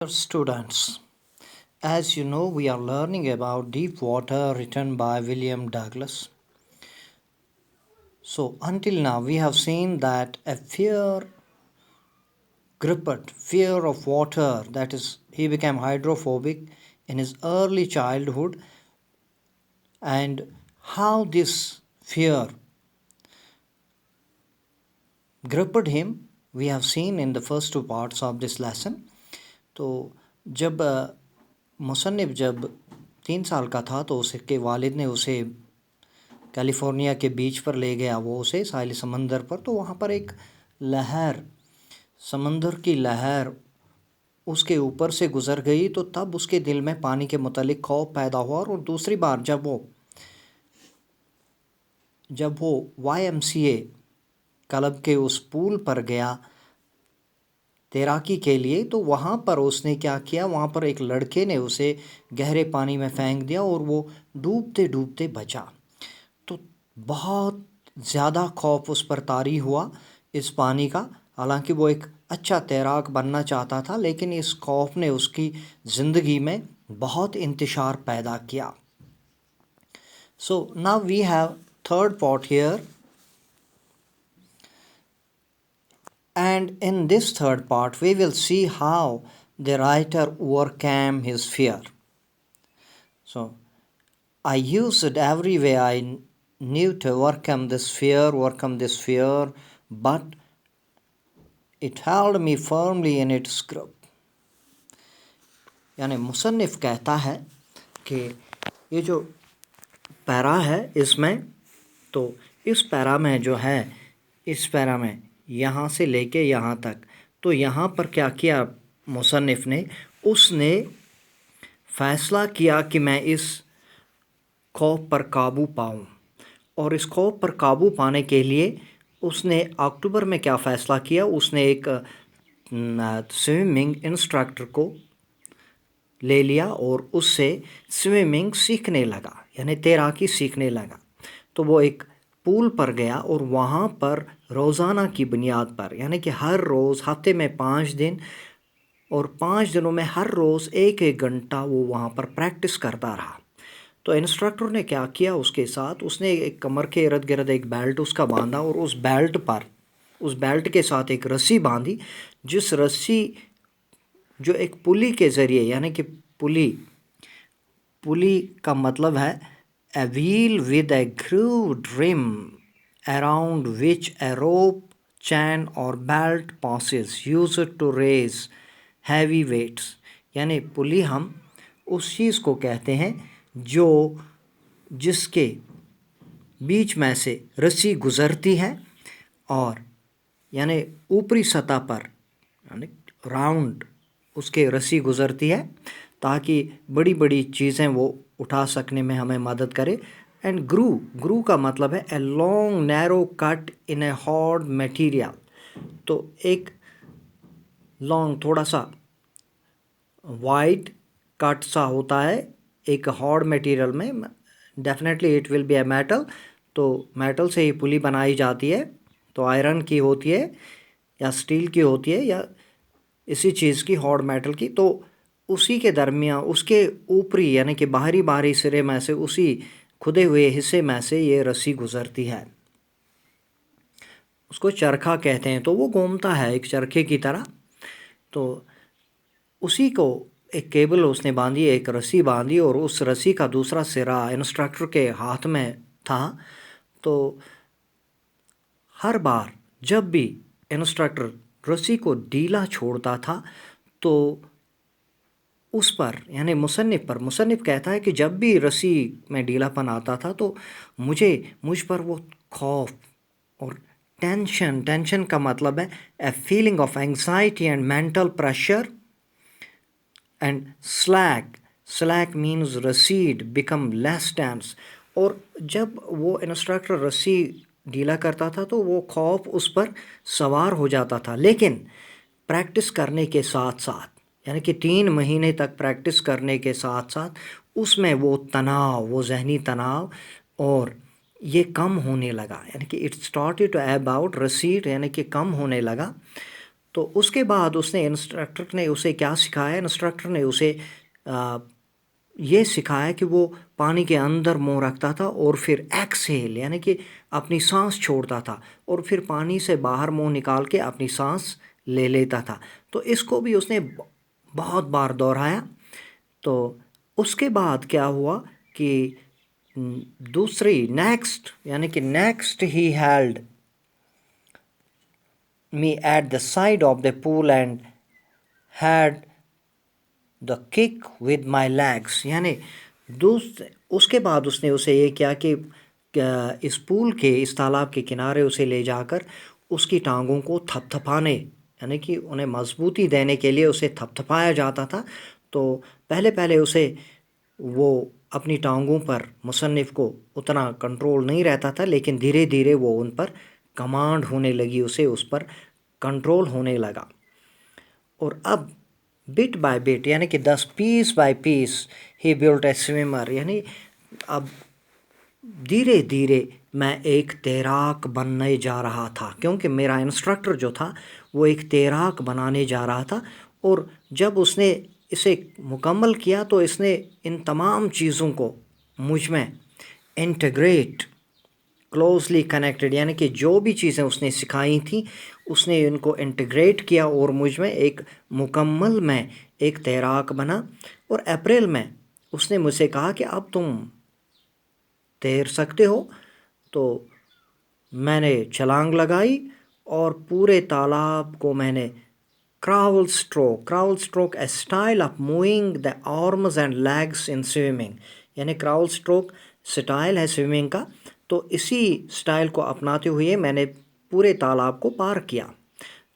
Students, as you know, we are learning about Deep Water written by William Douglas. So, until now, we have seen that a fear of water, that is, he became hydrophobic in his early childhood, and how this fear gripped him, we have seen in the first two parts of this lesson. तो जब मुसन्निफ जब 3 साल का था तो उसके वालिद ने उसे कैलिफोर्निया के बीच पर ले गया, वो उसे साहिल समंदर पर। तो वहाँ पर एक लहर, समंदर की लहर उसके ऊपर से गुज़र गई। तो तब उसके दिल में पानी के मुतालिक खौफ पैदा हुआ। और दूसरी बार जब वो YMCA क्लब के उस पूल पर गया तैराकी के लिए, तो वहाँ पर उसने क्या किया, वहाँ पर एक लड़के ने उसे गहरे पानी में फेंक दिया और वो डूबते डूबते बचा। तो बहुत ज़्यादा खौफ उस पर तारी हुआ इस पानी का। हालांकि वो एक अच्छा तैराक बनना चाहता था, लेकिन इस खौफ ने उसकी ज़िंदगी में बहुत इंतशार पैदा किया। So now we have third part here, and in this third part we will see how the writer overcame his fear. So I used every way I knew to overcome this fear, but it held me firmly in its grip. यानी मुसन्निफ कहता है कि ये जो para है इसमें, तो इस पैरा में जो है, इस पैरा में यहाँ से लेके यहाँ तक, तो यहाँ पर क्या किया मुसन्निफ ने, उसने फ़ैसला किया कि मैं इस खौफ पर काबू पाऊँ। और इस खौफ पर काबू पाने के लिए उसने अक्टूबर में क्या फ़ैसला किया, उसने एक स्विमिंग इंस्ट्रक्टर को ले लिया और उससे स्विमिंग सीखने लगा, यानी तैराकी सीखने लगा। तो वो एक पूल पर गया और वहाँ पर रोज़ाना की बुनियाद पर, यानी कि हर रोज़ हफ्ते में 5 दिन, और 5 दिनों में हर रोज़ 1-1 घंटा वो वहाँ पर प्रैक्टिस करता रहा। तो इंस्ट्रक्टर ने क्या किया उसके साथ, उसने एक कमर के इर्द गिर्द एक बेल्ट उसका बांधा और उस बेल्ट के साथ एक रस्सी बांधी, जिस रस्सी जो एक पुली के ज़रिए, यानी कि पुली का मतलब है a wheel with a grooved rim around which a rope, chain or belt passes used to raise heavy weights। यानी पुली हम उस चीज़ को कहते हैं जो जिसके बीच में से रस्सी गुज़रती है, और यानी ऊपरी सतह पर, यानी राउंड उसके रस्सी गुज़रती है ताकि बड़ी बड़ी चीज़ें वो उठा सकने में हमें मदद करे। एंड ग्रू का मतलब है a long narrow cut in a hard material. तो एक लॉन्ग थोड़ा सा वाइड कट सा होता है एक हार्ड मटेरियल में, definitely it will be a metal. तो मेटल से ही पुली बनाई जाती है, तो आयरन की होती है या स्टील की होती है या इसी चीज़ की, हार्ड मेटल की। तो उसी के दरमियान, उसके ऊपरी यानी कि बाहरी सिरे में से, उसी खुदे हुए हिस्से में से ये रस्सी गुज़रती है, उसको चरखा कहते हैं। तो वो घूमता है एक चरखे की तरह। तो उसी को एक केबल उसने बांधी, एक रस्सी बांधी, और उस रस्सी का दूसरा सिरा इंस्ट्रक्टर के हाथ में था। तो हर बार जब भी इंस्ट्रक्टर रस्सी को ढीला छोड़ता था, तो उस पर, यानी मुसन्निफ कहता है कि जब भी रस्सी में ढीलापन आता था तो मुझ पर वो खौफ और टेंशन का मतलब है a feeling of anxiety and mental pressure. And slack means recede, become less tense. और जब वो इंस्ट्रक्टर रस्सी ढीला करता था तो वो खौफ उस पर सवार हो जाता था। लेकिन प्रैक्टिस करने के साथ साथ, यानी कि 3 महीने तक प्रैक्टिस करने के साथ साथ उसमें वो जहनी तनाव और ये कम होने लगा, यानी कि इट स्टार्टेड टू एब आउट, रसीड यानी कि कम होने लगा। तो उसके बाद इंस्ट्रक्टर ने उसे क्या सिखाया? इंस्ट्रक्टर ने उसे ये सिखाया कि वो पानी के अंदर मुंह रखता था और फिर एक्सहेल यानी कि अपनी सांस छोड़ता था और फिर पानी से बाहर मुंह निकाल के अपनी सांस ले लेता था। तो इसको भी उसने बहुत बार दोहराया। तो उसके बाद क्या हुआ कि दूसरी नेक्स्ट यानी कि next he held me at the side of the pool and had the kick with my legs, यानी उसके बाद उसने उसे ये किया कि इस पूल के इस तालाब के किनारे उसे ले जाकर उसकी टांगों को थपथपाने यानी कि उन्हें मजबूती देने के लिए उसे थपथपाया जाता था। तो पहले पहले उसे वो अपनी टांगों पर मुसन्निफ़ को उतना कंट्रोल नहीं रहता था, लेकिन धीरे धीरे वो उन पर कमांड होने लगी, उसे उस पर कंट्रोल होने लगा। और अब बिट बाय बिट यानी कि 10 पीस बाय पीस ही बिल्ट ए स्विमर, यानी अब धीरे धीरे मैं एक तैराक बनने जा रहा था, क्योंकि मेरा इंस्ट्रक्टर जो था वो एक तैराक बनाने जा रहा था। और जब उसने इसे मुकम्मल किया तो इसने इन तमाम चीज़ों को मुझ में इंटीग्रेट क्लोजली कनेक्टेड यानी कि जो भी चीज़ें उसने सिखाई थी उसने इनको इंटीग्रेट किया और मुझ में एक मुकम्मल मैं एक तैराक बना। और अप्रैल में उसने मुझसे कहा कि अब तुम तैर सकते हो। तो मैंने छलांग लगाई और पूरे तालाब को मैंने crawl stroke A style of moving the arms and legs in swimming, यानी क्राउल स्ट्रोक स्टाइल है स्विमिंग का। तो इसी स्टाइल को अपनाते हुए मैंने पूरे तालाब को पार किया।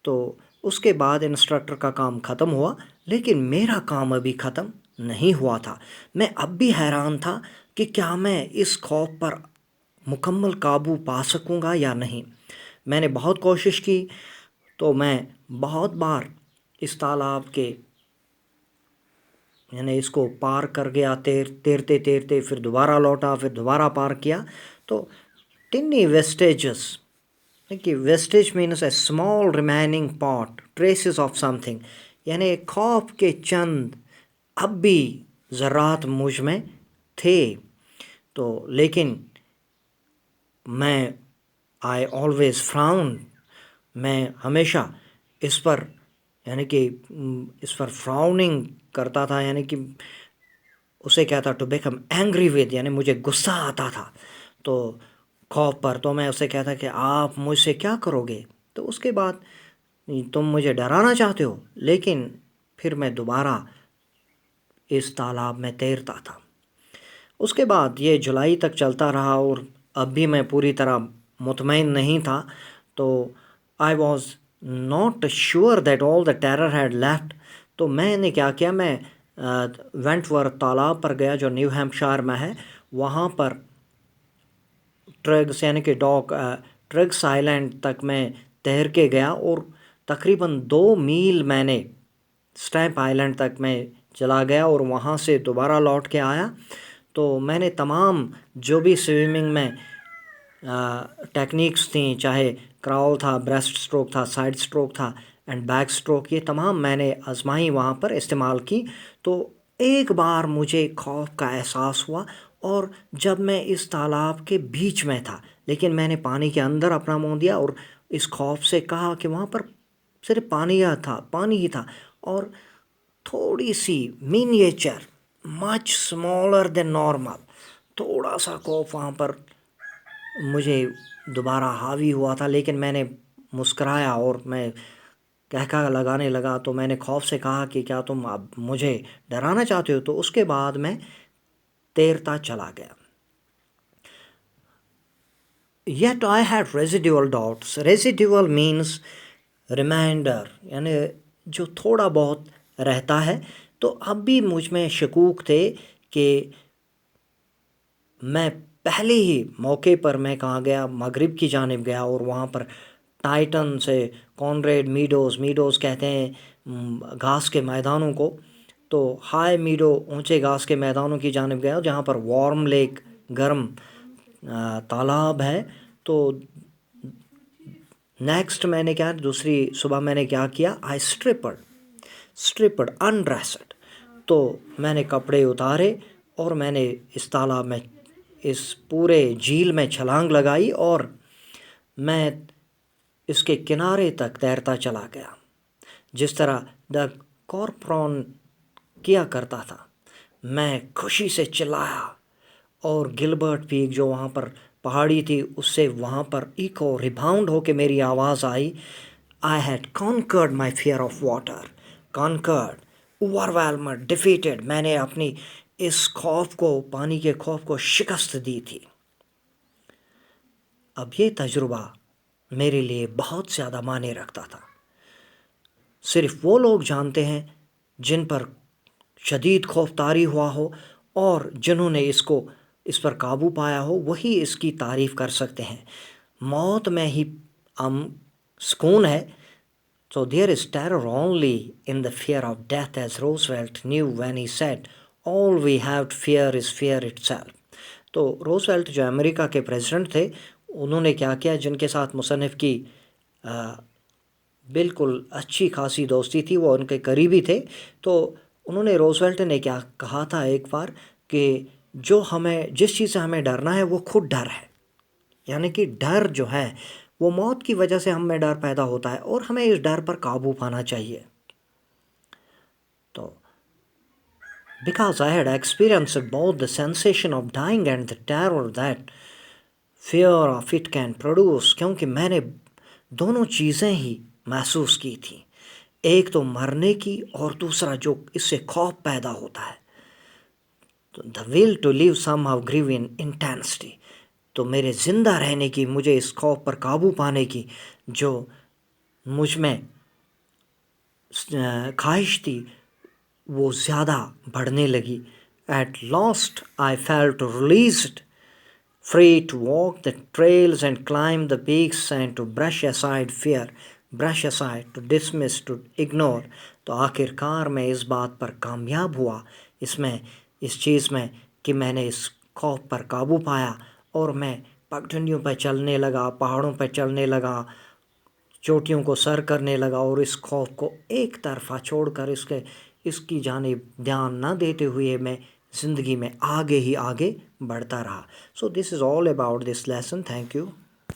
तो उसके बाद इंस्ट्रक्टर का काम ख़त्म हुआ, लेकिन मेरा काम अभी ख़त्म नहीं हुआ था। मैं अब भी हैरान था कि क्या मैं इस खौफ पर मुकम्मल काबू पा सकूंगा या नहीं। मैंने बहुत कोशिश की, तो मैं बहुत बार इस तालाब के यानी इसको पार कर गया, तैरते तैरते फिर दोबारा लौटा, फिर दोबारा पार किया। तो टिन्नी वेस्टेजेस कि wastage means A small remaining pot traces of something, यानी खौफ के चंद अब भी ज़रात मुझ में थे। तो लेकिन मैं आई ऑलवेज फ्राउन, मैं हमेशा इस पर यानी कि इस पर फ्राउनिंग करता था, यानी कि उसे कहता टू बिकम एंग्री विद, यानी मुझे गुस्सा आता था तो खौफ पर। तो मैं उसे कहता कि आप मुझसे क्या करोगे? तो उसके बाद तुम मुझे डराना चाहते हो। लेकिन फिर मैं दोबारा इस तालाब में तैरता था। उसके बाद ये जुलाई तक चलता रहा और अब भी मैं पूरी तरह मुतमईन नहीं था। तो I was not sure that all the terror had left. तो मैंने क्या किया, मैं वेंटवर्थ तालाब पर गया जो न्यू हैम्पशायर में है। वहाँ पर ट्रग्स यानी कि ट्रग्स आइलैंड तक मैं तैर के गया और तकरीबन 2 मील मैंने स्टैम्प आइलैंड तक मैं चला गया और वहाँ से दोबारा लौट के आया। तो मैंने तमाम जो भी स्विमिंग में टेक्निक्स थी, चाहे क्राउल था, ब्रेस्ट स्ट्रोक था, साइड स्ट्रोक था एंड बैक स्ट्रोक, ये तमाम मैंने आजमाई, वहाँ पर इस्तेमाल की। तो एक बार मुझे खौफ का एहसास हुआ और जब मैं इस तालाब के बीच में था, लेकिन मैंने पानी के अंदर अपना मुंह दिया और इस खौफ से कहा कि वहाँ पर सिर्फ पानी ही था और थोड़ी सी miniature much smaller than normal, थोड़ा सा खौफ वहाँ पर मुझे दोबारा हावी हुआ था। लेकिन मैंने मुस्कराया और मैं कहका लगाने लगा। तो मैंने खौफ से कहा कि क्या तुम अब मुझे डराना चाहते हो? तो उसके बाद मैं तैरता चला गया। Yet I had residual doubts. Residual means reminder, यानी जो थोड़ा बहुत रहता है। तो अब भी मुझ में शकूक थे कि मैं पहले ही मौके पर मैं कहाँ गया, मगरिब की जानिब गया और वहाँ पर टाइटन से कॉनरेड मीडोज़ कहते हैं घास के मैदानों को। तो हाई मीडो ऊंचे घास के मैदानों की जानिब गया जहाँ पर वार्म लेक गर्म तालाब है। तो नेक्स्ट मैंने क्या, दूसरी सुबह मैंने क्या किया, आई स्ट्रिपड अनड्रेस्ड। तो मैंने कपड़े उतारे और मैंने इस तालाब में, इस पूरे झील में छलांग लगाई और मैं इसके किनारे तक तैरता चला गया, जिस तरह द कॉर्प्रॉन किया करता था। मैं खुशी से चिल्लाया और गिलबर्ट पीक जो वहाँ पर पहाड़ी थी उससे वहाँ पर इको रिबाउंड होके मेरी आवाज़ आई, I had conquered my fear of water, conquered, overwhelmed, defeated. मैंने अपनी इस खौफ को, पानी के खौफ को शिकस्त दी थी। अब ये तजुर्बा मेरे लिए बहुत ज़्यादा मायने रखता था। सिर्फ वो लोग जानते हैं जिन पर शदीद खौफतारी हुआ हो और जिन्होंने इस पर काबू पाया हो, वही इसकी तारीफ़ कर सकते हैं। मौत में ही सुकून है। So there is terror only in the fear of death, as Roosevelt knew when he said, all we have to fear is fear itself. तो रोजवेल्ट जो अमेरिका के प्रेसिडेंट थे, उन्होंने क्या किया, जिनके साथ मुसन्निफ़ की बिल्कुल अच्छी खासी दोस्ती थी, वो उनके करीबी थे। तो उन्होंने, रोजवेल्ट ने क्या कहा था एक बार कि जिस चीज़ से हमें डरना है वो खुद डर है। यानी कि डर जो है वो मौत की वजह से हम में डर पैदा होता है और हमें इस डर पर काबू पाना चाहिए। तो because I had experience both the sensation of dying and the terror that fear of it can produce, क्योंकि मैंने दोनों चीज़ें ही महसूस की थी, एक तो मरने की और दूसरा जो इससे खौफ पैदा होता है। तो the will to live somehow grieve in intensity, तो मेरे ज़िंदा रहने की, मुझे इस खौफ पर काबू पाने की जो मुझ में ख्वाहिश थी वो ज़्यादा बढ़ने लगी। At last I felt released, free to walk the trails and climb the peaks and to brush aside fear, brush aside, to dismiss, to ignore। तो आखिरकार मैं इस बात पर कामयाब हुआ, इस चीज़ में कि मैंने इस खौफ पर काबू पाया और मैं पगडंडियों पर चलने लगा, पहाड़ों पर चलने लगा, चोटियों को सर करने लगा और इस खौफ को एक तरफा छोड़कर इसकी जानिब ध्यान ना देते हुए मैं ज़िंदगी में आगे ही आगे बढ़ता रहा। So this is all about this lesson. Thank you.